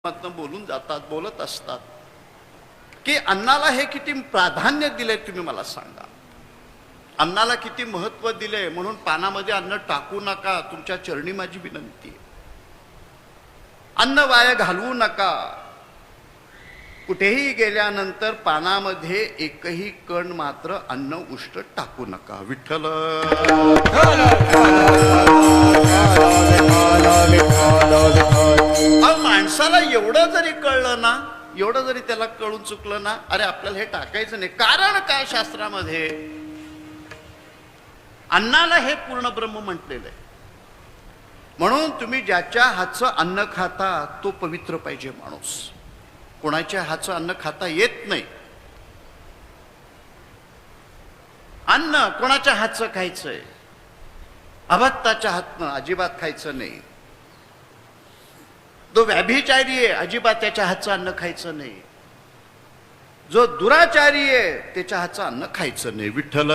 बोलून जातात, बोलत असतात की अन्नाला हे किती प्राधान्य दिले तुम्ही मला सांगा. अन्नाला किती महत्व दिले, म्हणून पानामध्ये अन्न टाकू नका, तुमच्या चरणी माझी विनंती आहे. अन्न वाया घालवू नका. कुठेही गेल्यानंतर पानामध्ये एकही कण मात्र अन्न उष्ट टाकू नका. विठ्ठल माणसाला एवढं जरी कळलं ना, एवढं जरी त्याला कळून चुकलं ना, अरे आपल्याला हे टाकायचं नाही. कारण काय, शास्त्रामध्ये अन्नाला हे पूर्ण ब्रह्म म्हटलेलं आहे. म्हणून तुम्ही ज्याच्या हातचं अन्न खाता तो पवित्र पाहिजे माणूस. कोणाच्या हातचं अन्न खाता येत नाही. अन्न कोणाच्या हातचं खायचंय, अभक्ताच्या हातनं अजिबात खायचं नाही. जो व्याभिचारी आहे अजिबात त्याच्या हातचं अन्न खायचं नाही. जो दुराचारी आहे त्याच्या हातचं अन्न खायचं नाही. विठ्ठल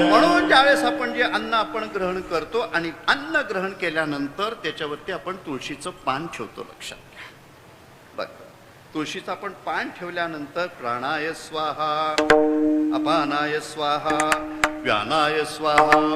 म्हणून ज्यावेळेस आपण जे अन्न आपण ग्रहण करतो आणि अन्न ग्रहण केल्यानंतर त्याच्यावरती आपण तुळशीचं पान ठेवतो. लक्षात घ्या बघ, तुळशीचं आपण पान ठेवल्यानंतर प्राणाय स्वाहा, अपानाय स्वाहा, व्यानाय स्वाहा,